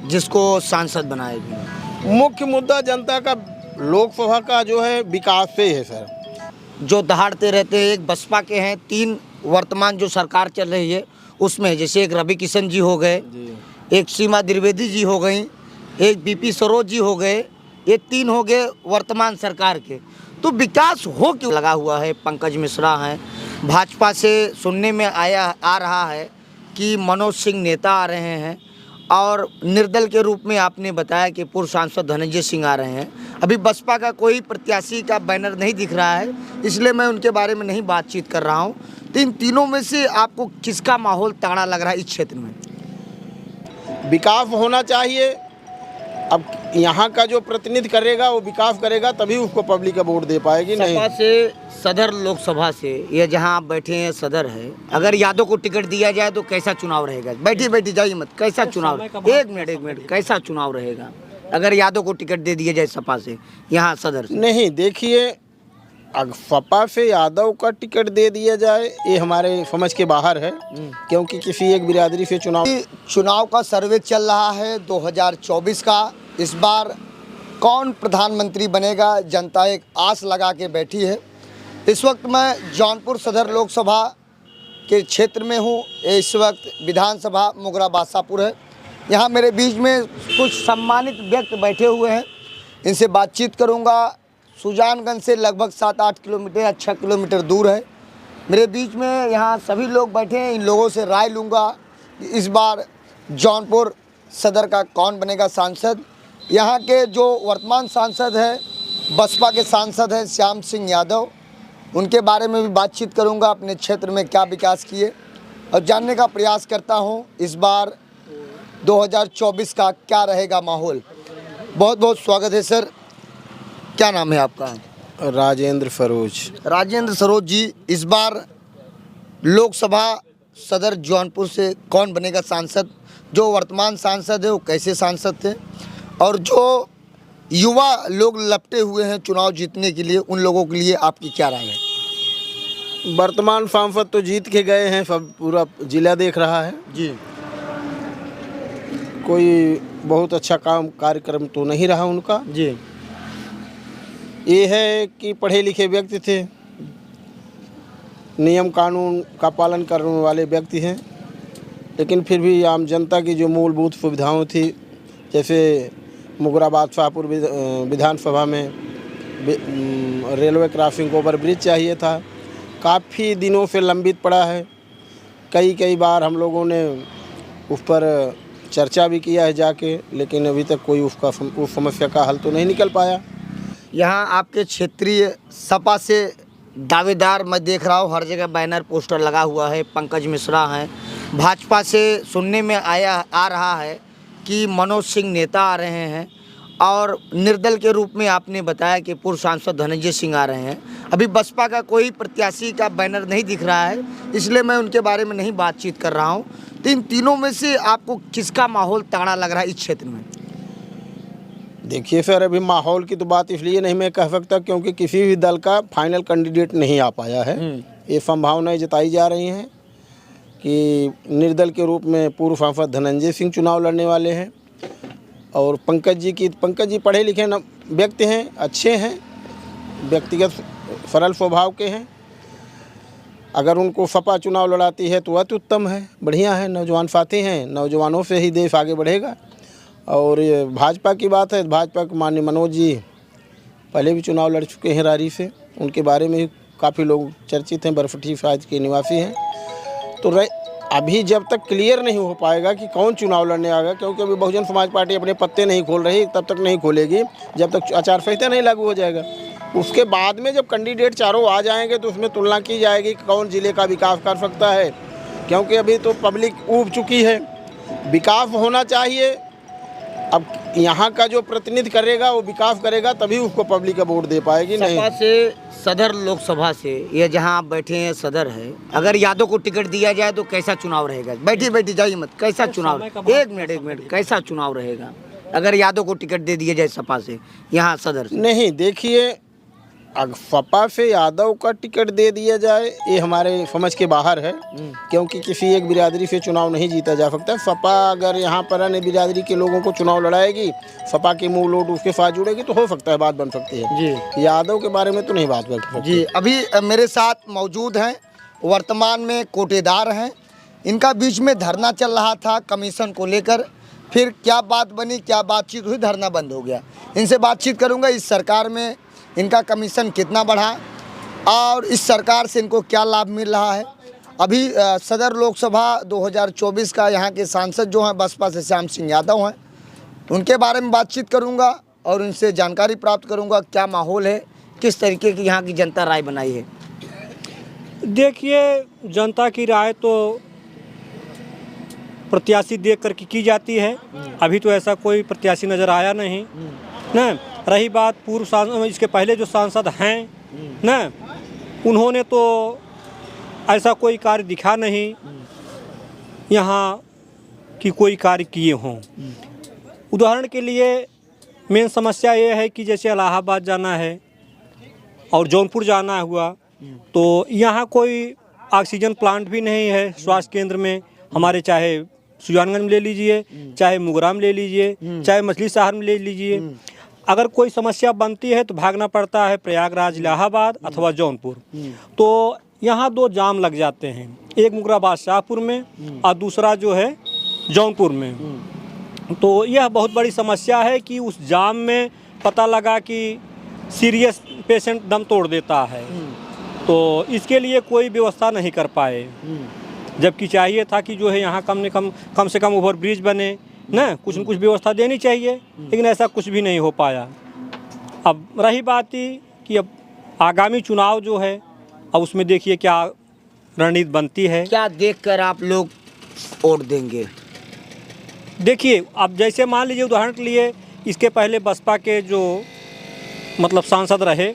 जिसको सांसद बनाएगी? मुख्य मुद्दा जनता का लोकसभा का जो है विकास पे है सर। जो दहाड़ते रहते हैं, एक बसपा के हैं, 3 वर्तमान जो सरकार चल रही है उसमें, जैसे एक रवि किशन जी हो गए, एक सीमा द्विवेदी जी हो गई, एक बीपी सरोज जी हो गए, ये 3 हो गए वर्तमान सरकार के। तो विकास हो क्यों लगा हुआ है? पंकज मिश्रा हैं, भाजपा से सुनने में आ रहा है कि मनोज सिंह नेता आ रहे हैं, और निर्दल के रूप में आपने बताया कि पूर्व सांसद धनंजय सिंह आ रहे हैं। अभी बसपा का कोई प्रत्याशी का बैनर नहीं दिख रहा है, इसलिए मैं उनके बारे में नहीं बातचीत कर रहा हूँ। तो इन तीनों में से आपको किसका माहौल तगड़ा लग रहा है इस क्षेत्र में? विकास होना चाहिए। अब यहाँ का जो प्रतिनिधि करेगा वो विकास करेगा, तभी उसको पब्लिक का वोट दे पाएगी। नहीं सपा से सदर, लोकसभा से, ये जहाँ आप बैठे हैं सदर है, अगर यादव को टिकट दिया जाए तो कैसा चुनाव रहेगा? बैठी जाइए मत, कैसा चुनाव? एक मिनट, कैसा चुनाव रहेगा अगर यादव को टिकट दे दिया जाए सपा से यहाँ सदर से? नहीं, देखिए, अगर सपा से यादव का टिकट दे दिया जाए ये हमारे समझ के बाहर है, क्योंकि किसी एक बिरादरी से चुनाव का सर्वे चल रहा है 2024 का। इस बार कौन प्रधानमंत्री बनेगा, जनता एक आस लगा के बैठी है। इस वक्त मैं जौनपुर सदर लोकसभा के क्षेत्र में हूँ। इस वक्त विधानसभा मोगरा बादशाहपुर है। यहाँ मेरे बीच में कुछ सम्मानित व्यक्ति बैठे हुए हैं, इनसे बातचीत करूँगा। सुजानगंज से लगभग 7-8 किलोमीटर या 6 किलोमीटर दूर है। मेरे बीच में यहाँ सभी लोग बैठे हैं, इन लोगों से राय लूँगा कि इस बार जौनपुर सदर का कौन बनेगा सांसद। यहाँ के जो वर्तमान सांसद हैं, बसपा के सांसद हैं श्याम सिंह यादव, उनके बारे में भी बातचीत करूँगा, अपने क्षेत्र में क्या विकास किए, और जानने का प्रयास करता हूँ इस बार 2024 का क्या रहेगा माहौल। बहुत बहुत स्वागत है सर। क्या नाम है आपका? राजेंद्र सरोज। राजेंद्र सरोज जी, इस बार लोकसभा सदर जौनपुर से कौन बनेगा सांसद? जो वर्तमान सांसद है वो कैसे सांसद थे, और जो युवा लोग लपटे हुए हैं चुनाव जीतने के लिए, उन लोगों के लिए आपकी क्या राय है? वर्तमान सांसद तो जीत के गए हैं, सब पूरा जिला देख रहा है जी। कोई बहुत अच्छा कार्यक्रम तो नहीं रहा उनका जी। ये है कि पढ़े लिखे व्यक्ति थे, नियम कानून का पालन करने वाले व्यक्ति हैं, लेकिन फिर भी आम जनता की जो मूलभूत सुविधाएं थी, जैसे मोगरा बादशाहपुर विधानसभा में रेलवे क्रॉसिंग ओवर ब्रिज चाहिए था, काफ़ी दिनों से लंबित पड़ा है। कई बार हम लोगों ने उस पर चर्चा भी किया है जाके, लेकिन अभी तक कोई उस समस्या का हल तो नहीं निकल पाया। यहाँ आपके क्षेत्रीय सपा से दावेदार मैं देख रहा हूँ, हर जगह बैनर पोस्टर लगा हुआ है। पंकज मिश्रा हैं। भाजपा से सुनने में आ रहा है कि मनोज सिंह नेता आ रहे हैं, और निर्दल के रूप में आपने बताया कि पूर्व सांसद धनंजय सिंह आ रहे हैं। अभी बसपा का कोई प्रत्याशी का बैनर नहीं दिख रहा है, इसलिए मैं उनके बारे में नहीं बातचीत कर रहा हूँ। तो इन तीनों में से आपको किसका माहौल तगड़ा लग रहा है इस क्षेत्र में? देखिए सर, अभी माहौल की तो बात इसलिए नहीं मैं कह सकता क्योंकि किसी भी दल का फाइनल कैंडिडेट नहीं आ पाया है। ये संभावनाएं जताई जा रही हैं कि निर्दल के रूप में पूर्व सांसद धनंजय सिंह चुनाव लड़ने वाले हैं, और पंकज जी पढ़े लिखे व्यक्ति हैं, अच्छे हैं, व्यक्तिगत सरल स्वभाव के हैं। अगर उनको सपा चुनाव लड़ाती है तो अति उत्तम है, बढ़िया है, नौजवान साथी हैं, नौजवानों से ही देश आगे बढ़ेगा। और ये भाजपा की बात है, भाजपा के माननीय मनोज जी पहले भी चुनाव लड़ चुके हैं रारी से, उनके बारे में काफ़ी लोग चर्चित हैं, बरफठी साइज के निवासी हैं। तो अभी जब तक क्लियर नहीं हो पाएगा कि कौन चुनाव लड़ने आएगा, क्योंकि अभी बहुजन समाज पार्टी अपने पत्ते नहीं खोल रही, तब तक नहीं खोलेगी जब तक आचार संहिता नहीं लागू हो जाएगा। उसके बाद में जब कैंडिडेट चारों आ जाएंगे तो उसमें तुलना की जाएगी कि कौन ज़िले का विकास कर सकता है, क्योंकि अभी तो पब्लिक ऊब चुकी है। विकास होना चाहिए। अब यहाँ का जो प्रतिनिधि करेगा वो विकास करेगा, तभी उसको पब्लिक का वोट दे पाएगी। नहीं, सपा से सदर, लोकसभा से, ये जहाँ आप बैठे हैं सदर है, अगर यादव को टिकट दिया जाए तो कैसा चुनाव रहेगा? बैठी जाइए मत, कैसा चुनाव? एक मिनट, कैसा चुनाव रहेगा अगर यादव को टिकट दे दिया जाए सपा से यहाँ सदर से? नहीं, देखिए, सपा से यादव का टिकट दे दिया जाए ये हमारे समझ के बाहर है, क्योंकि किसी एक बिरादरी से चुनाव नहीं जीता जा सकता। सपा अगर यहाँ पर अन्य बिरादरी के लोगों को चुनाव लड़ाएगी, सपा की मुँह लोट उसके साथ जुड़ेगी तो हो सकता है बात बन सकती है जी। यादव के बारे में तो नहीं बात बन सकती जी। अभी मेरे साथ मौजूद हैं, वर्तमान में कोटेदार हैं, इनका बीच में धरना चल रहा था कमीशन को लेकर, फिर क्या बात बनी, क्या बातचीत हुई, धरना बंद हो गया। इनसे बातचीत करूंगा, इस सरकार में इनका कमीशन कितना बढ़ा और इस सरकार से इनको क्या लाभ मिल रहा है। अभी सदर लोकसभा 2024 का यहाँ के सांसद जो हैं बसपा से श्याम सिंह यादव हैं, उनके बारे में बातचीत करूँगा और उनसे जानकारी प्राप्त करूँगा क्या माहौल है, किस तरीके की यहाँ की जनता राय बनाई है। देखिए, जनता की राय तो प्रत्याशी देख कर की जाती है। अभी तो ऐसा कोई प्रत्याशी नज़र आया नहीं ना। रही बात पूर्व सांसद, इसके पहले जो सांसद हैं ना, उन्होंने तो ऐसा कोई कार्य दिखा नहीं यहाँ कि कोई कार्य किए हों। उदाहरण के लिए मेन समस्या ये है कि जैसे इलाहाबाद जाना है और जौनपुर जाना हुआ तो यहाँ कोई ऑक्सीजन प्लांट भी नहीं है स्वास्थ्य केंद्र में हमारे, चाहे सुजानगंज में ले लीजिए, चाहे मुगरा में ले लीजिए, चाहे मछली शहर में ले लीजिए। अगर कोई समस्या बनती है तो भागना पड़ता है प्रयागराज, इलाहाबाद अथवा जौनपुर। तो यहाँ दो जाम लग जाते हैं, एक मुगराबाद शाहपुर में और दूसरा जो है जौनपुर में। तो यह बहुत बड़ी समस्या है कि उस जाम में पता लगा कि सीरियस पेशेंट दम तोड़ देता है, तो इसके लिए कोई व्यवस्था नहीं कर पाए। जबकि चाहिए था कि जो है यहाँ कम से कम ओवरब्रिज बने ना, कुछ न कुछ व्यवस्था देनी चाहिए, लेकिन ऐसा कुछ भी नहीं हो पाया। अब रही बात ही कि अब आगामी चुनाव जो है, अब उसमें देखिए क्या रणनीति बनती है। क्या देखकर आप लोग वोट देंगे? देखिए, अब जैसे मान लीजिए उदाहरण के लिए इसके पहले बसपा के जो मतलब सांसद रहे,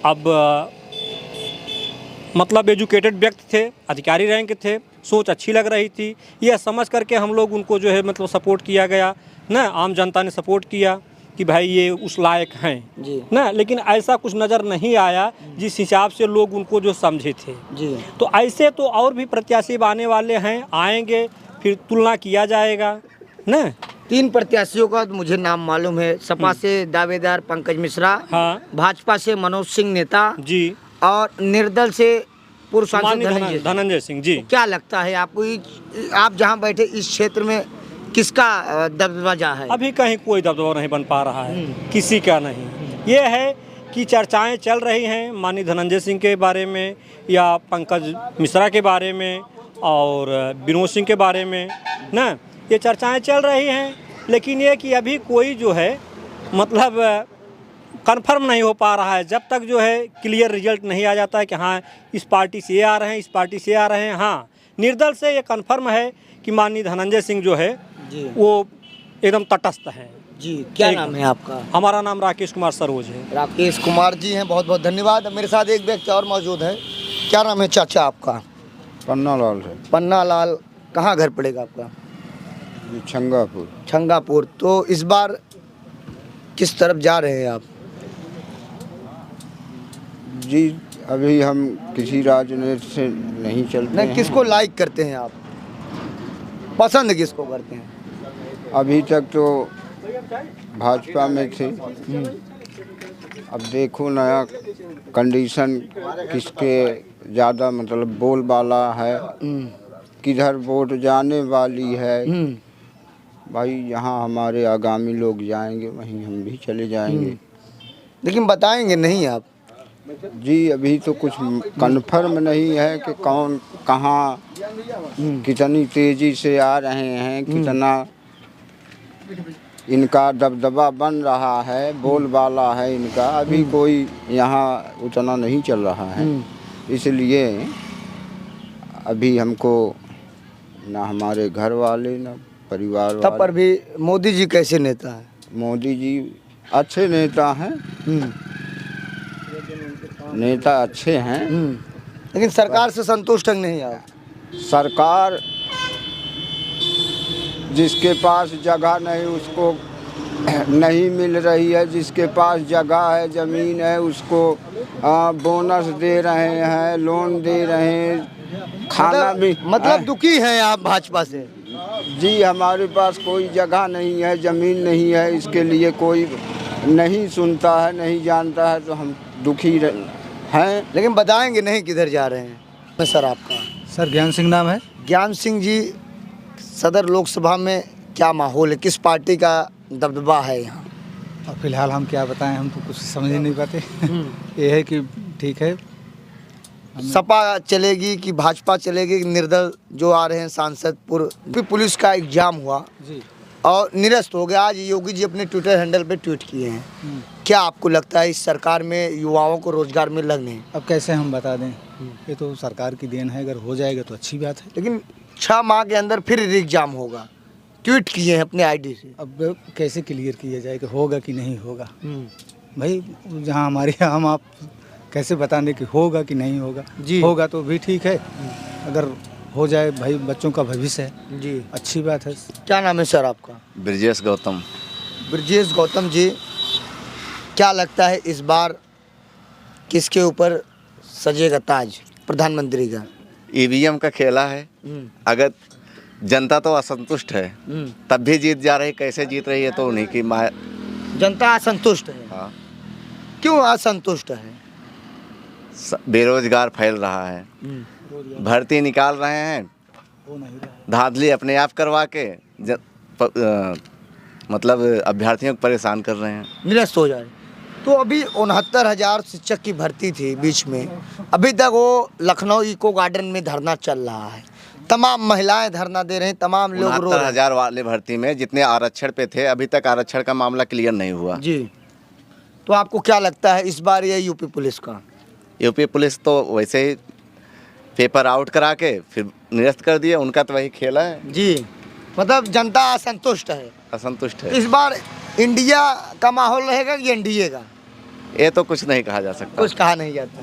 अब मतलब एजुकेटेड व्यक्ति थे, अधिकारी रैंक थे, सोच अच्छी लग रही थी, यह समझ करके हम लोग उनको जो है मतलब सपोर्ट किया गया ना, आम जनता ने सपोर्ट किया कि भाई ये उस लायक हैं जी ना। लेकिन ऐसा कुछ नज़र नहीं आया जिस हिसाब से लोग उनको जो समझे थे जी। तो ऐसे तो और भी प्रत्याशी आने वाले हैं, आएंगे, फिर तुलना किया जाएगा ना। 3 प्रत्याशियों का मुझे नाम मालूम है। सपा से दावेदार पंकज मिश्रा, हाँ भाजपा से मनोज सिंह नेता जी, और निर्दल से पूर्व सांसद धनंजय सिंह जी। क्या लगता है आपको, आप जहां बैठे इस क्षेत्र में किसका दबदबा है? अभी कहीं कोई दबदबा नहीं बन पा रहा है, किसी का नहीं। ये है कि चर्चाएं चल रही हैं माननीय धनंजय सिंह के बारे में या पंकज मिश्रा के बारे में और विनोद सिंह के बारे में ना, ये चर्चाएं चल रही हैं। लेकिन ये कि अभी कोई जो है मतलब कंफर्म नहीं हो पा रहा है, जब तक जो है क्लियर रिजल्ट नहीं आ जाता है कि हाँ इस पार्टी से ये आ रहे हैं, इस पार्टी से आ रहे हैं। हाँ, निर्दल से ये कंफर्म है कि माननीय धनंजय सिंह जो है जी, वो एकदम तटस्थ है जी। क्या नाम है आपका? हमारा नाम राकेश कुमार सरोज है। राकेश कुमार जी हैं, बहुत बहुत धन्यवाद। मेरे साथ एक व्यक्ति और मौजूद है। क्या नाम है चाचा आपका? पन्ना लाल है। पन्ना लाल। कहाँ घर पड़ेगा आपका? छंगापुर। छंगापुर। तो इस बार किस तरफ जा रहे हैं आप? जी, अभी हम किसी राजनीति से नहीं चलते हैं। किसको लाइक करते हैं आप, पसंद किसको करते हैं? अभी तक तो भाजपा में थे, अब देखो नया कंडीशन किसके ज़्यादा मतलब बोलबाला है, किधर वोट जाने वाली है। भाई यहाँ हमारे आगामी लोग जाएंगे, वहीं हम भी चले जाएंगे। लेकिन बताएंगे नहीं आप? जी, अभी तो कुछ कन्फर्म नहीं है कि कौन कहाँ कितनी तेज़ी से आ रहे हैं, कितना इनका दबदबा बन रहा है, बोलबाला है इनका। अभी कोई यहाँ उतना नहीं चल रहा है, इसलिए अभी हमको ना हमारे घर वाले ना परिवार तब पर भी मोदी जी कैसे नेता है? मोदी जी अच्छे नेता हैं, नेता अच्छे हैं, लेकिन सरकार से संतुष्ट नहीं आप? सरकार जिसके पास जगह नहीं उसको नहीं मिल रही है, जिसके पास जगह है ज़मीन है उसको बोनस दे रहे हैं, लोन दे रहे हैं, खाना भी मतलब दुखी हैं आप भाजपा से? जी हमारे पास कोई जगह नहीं है, ज़मीन नहीं है, इसके लिए कोई नहीं सुनता है, नहीं जानता है, तो हम दुखी हैं। लेकिन बताएंगे नहीं किधर जा रहे हैं। सर आपका? सर ज्ञान सिंह नाम है। ज्ञान सिंह जी, सदर लोकसभा में क्या माहौल है, किस पार्टी का दबदबा है यहाँ? और फिलहाल हम क्या बताएं, हम तो कुछ समझ ही नहीं पाते। ये है कि ठीक है। सपा चलेगी कि भाजपा चलेगी? निर्दल जो आ रहे हैं सांसद, पुलिस का एग्जाम हुआ जी। और निरस्त हो गया। आज योगी जी अपने ट्विटर हैंडल पे ट्वीट किए हैं। क्या आपको लगता है इस सरकार में युवाओं को रोजगार मिल रहे? अब कैसे हम बता दें, ये तो सरकार की देन है, अगर हो जाएगा तो अच्छी बात है। लेकिन 6 माह के अंदर फिर एग्जाम होगा, ट्वीट किए हैं अपने आईडी से। अब कैसे क्लियर किया जाए कि होगा कि नहीं होगा? भाई जहाँ हमारे हम आप कैसे बताने कि होगा कि नहीं होगा? जी। होगा तो भी ठीक है, अगर हो जाए भाई बच्चों का भविष्य है, जी अच्छी बात है। क्या नाम है सर आपका? ब्रजेश गौतम। ब्रजेश गौतम जी, क्या लगता है इस बार किसके ऊपर सजेगा ताज प्रधानमंत्री का? ईवीएम का खेला है। अगर जनता तो असंतुष्ट है, तब भी जीत जा रही, कैसे जीत रही है तो उन्हीं की जनता असंतुष्ट है। हाँ। क्यों असंतुष्ट है? बेरोजगार फैल रहा है, भर्ती निकाल रहे हैं, धांधली अपने आप करवा के मतलब अभ्यर्थियों को परेशान कर रहे हैं, निरस्त हो जाए। तो अभी 69,000 शिक्षक की भर्ती थी बीच में, अभी तक वो लखनऊ इको गार्डन में धरना चल रहा है। तमाम महिलाएं धरना दे रहे हैं, तमाम लोग रो रहे हैं। 69,000 वाले भर्ती में जितने आरक्षण पे थे, अभी तक आरक्षण का मामला क्लियर नहीं हुआ। जी। तो आपको क्या लगता है इस बार ये यूपी पुलिस का? यूपी पुलिस तो वैसे ही पेपर आउट करा के फिर निरस्त कर दिया, उनका तो वही खेला है। जी, मतलब जनता असंतुष्ट है। असंतुष्ट है। इस बार इंडिया का माहौल रहेगा कि एनडीए का? ये तो कुछ नहीं कहा जा सकता। कुछ कहा नहीं जाता।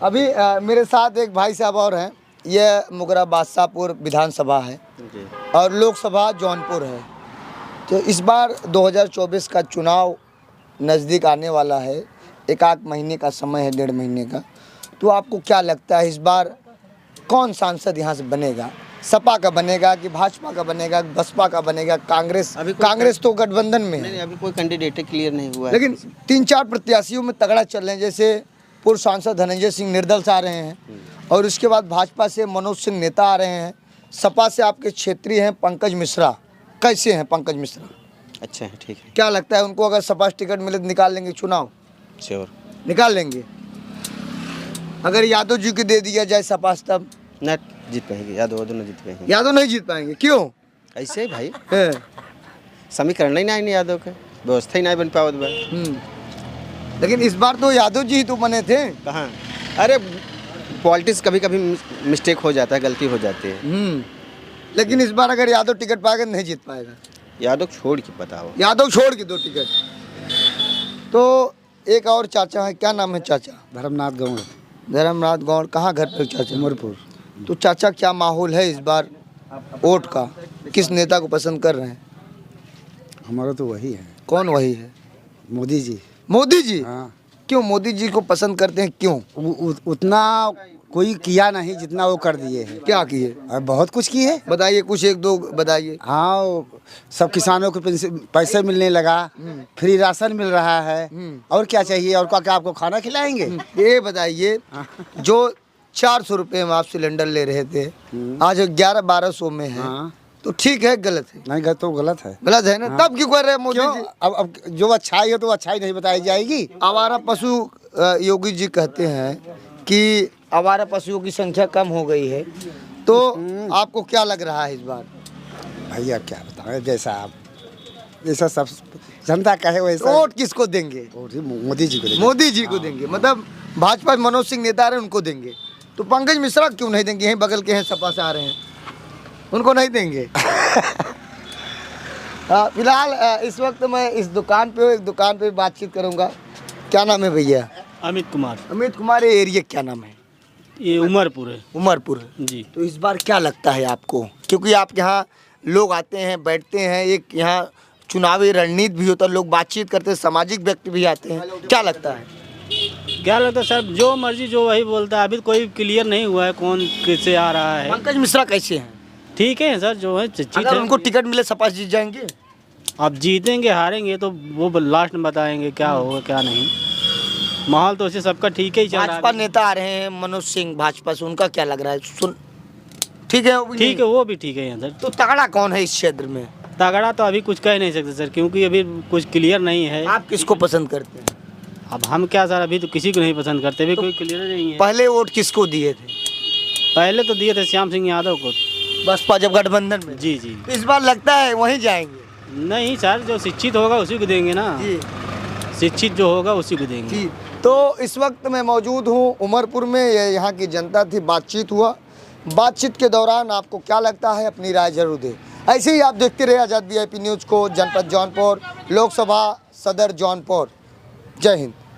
अभी मेरे साथ एक भाई साहब और हैं, ये मुगरा बादशाहपुर विधानसभा है और लोकसभा जौनपुर है। तो इस बार 2024 का चुनाव नज़दीक आने वाला है, एक आध महीने का समय है, 1.5 महीने का। तो आपको क्या लगता है इस बार कौन सांसद यहाँ से बनेगा? सपा का बनेगा कि भाजपा का बनेगा, बसपा का बनेगा, कांग्रेस तो गठबंधन में है। नहीं, अभी कोई कैंडिडेट क्लियर नहीं हुआ है। लेकिन 3-4 प्रत्याशियों में तगड़ा चल रहे हैं, जैसे पूर्व सांसद धनंजय सिंह निर्दल से आ रहे हैं और उसके बाद भाजपा से मनोज सिंह नेता आ रहे हैं, सपा से आपके क्षेत्रीय हैं पंकज मिश्रा। कैसे हैं पंकज मिश्रा? अच्छा है, ठीक है। क्या लगता है उनको अगर सपा से टिकट मिले तो निकाल लेंगे चुनाव? श्योर निकाल लेंगे। अगर यादव जी को दे दिया जाए सपा से तब न जीत पाएंगे, यादव नहीं जीत पाएंगे। यादव नहीं जीत पाएंगे, क्यों? ऐसे ही भाई, है। समीकरण ही नहीं यादव के, व्यवस्था ही नहीं बन पावत बा। लेकिन इस बार तो यादव जी ही तो बने थे। कहाँ? अरे पॉलिटिक्स कभी कभी मिस्टेक हो जाता है, गलती हो जाती है। लेकिन इस बार अगर यादव टिकट पाएगा नहीं जीत पाएगा। यादव छोड़ के बताओ। यादव छोड़ के 2 टिकट। तो एक और चाचा है, क्या नाम है चाचा? धर्मनाथ गौड़। धर्मनाथ गौड़, कहाँ घर पे चाचा? उमरपुर। तो चाचा क्या माहौल है इस बार वोट का, किस नेता को पसंद कर रहे हैं? हमारा तो वही है। कौन वही है? मोदी जी। मोदी जी? हाँ। क्यों मोदी जी को पसंद करते हैं, क्यों? उतना कोई किया नहीं जितना वो कर दिए हैं। क्या किए? और बहुत कुछ किए है। बताइए, कुछ 1-2 बताइए। हाँ, सब किसानों को पैसे मिलने लगा, फ्री राशन मिल रहा है, और क्या चाहिए? और क्या आपको खाना खिलाएंगे? ये बताइए, जो 400 रुपये में आप सिलेंडर ले रहे थे, आज 1100-1200 में है। हाँ। तो ठीक है गलत है? नहीं, तो गलत है। गलत है ना? तब क्यों कर रहे हैं मोदी जी? अब जो अच्छाई है तो अच्छाई नहीं बताई जाएगी। आवारा पशु योगी जी कहते हैं कि आवारा पशुओं की संख्या कम हो गई है, तो आपको क्या लग रहा है इस बार? भैया क्या बताएं, जैसा सब जनता कहे वैसा। वोट किसको देंगे? मोदी जी को देंगे। मोदी जी को देंगे, मतलब भाजपा मनोज सिंह नेता रहे उनको देंगे। तो पंकज मिश्रा क्यों नहीं देंगे? यहीं बगल के हैं, सपा से आ रहे हैं, उनको नहीं देंगे? फिलहाल इस वक्त मैं इस दुकान पे, एक दुकान पे बातचीत करूंगा। क्या नाम है भैया? अमित कुमार। अमित कुमार, ये एरिया क्या नाम है? ये उमरपुर है। उमरपुर जी। तो इस बार क्या लगता है आपको, क्योंकि आप यहाँ लोग आते हैं, बैठते हैं, एक यहाँ चुनावी रणनीति भी होता है, लोग बातचीत करते हैं, सामाजिक व्यक्ति भी आते हैं, क्या लगता है? क्या लगता है सर, जो मर्जी जो वही बोलता है। अभी तो कोई क्लियर नहीं हुआ है कौन किससे आ रहा है। पंकज मिश्रा कैसे हैं? ठीक है सर, जो है जीत अगर है। उनको टिकट मिले सपा जीत जाएंगे? अब जीतेंगे हारेंगे तो वो लास्ट में बताएंगे क्या होगा क्या नहीं। माहौल तो उसे सबका ठीक ही चल रहा भाजपा है। नेता आ रहे हैं मनोज सिंह भाजपा से, उनका क्या लग रहा है? सुन ठीक है वो भी ठीक नहीं। है, वो भी ठीक है यहाँ सर। तो तगड़ा कौन है इस क्षेत्र में? तगड़ा तो अभी कुछ कह नहीं सकते सर, क्योंकि अभी कुछ क्लियर नहीं है। आप किसको पसंद करते हैं? अब हम क्या सर, अभी तो किसी को नहीं पसंद करते, अभी कोई क्लियर नहीं है। पहले वोट किसको दिए थे? पहले तो दिए थे श्याम सिंह यादव को। बसपा जब गठबंधन में? जी जी। इस बार लगता है वहीं जाएंगे? नहीं सर, जो शिक्षित होगा उसी को देंगे ना। जी शिक्षित जो होगा उसी को देंगे। जी। तो इस वक्त मैं मौजूद हूँ उमरपुर में, ये यहाँ की जनता थी, बातचीत हुआ। बातचीत के दौरान आपको क्या लगता है अपनी राय जरूर दें। ऐसे ही आप देखते रहे आज़ाद VIP न्यूज़ को। जनपद जौनपुर, लोकसभा सदर जौनपुर। जय हिंद।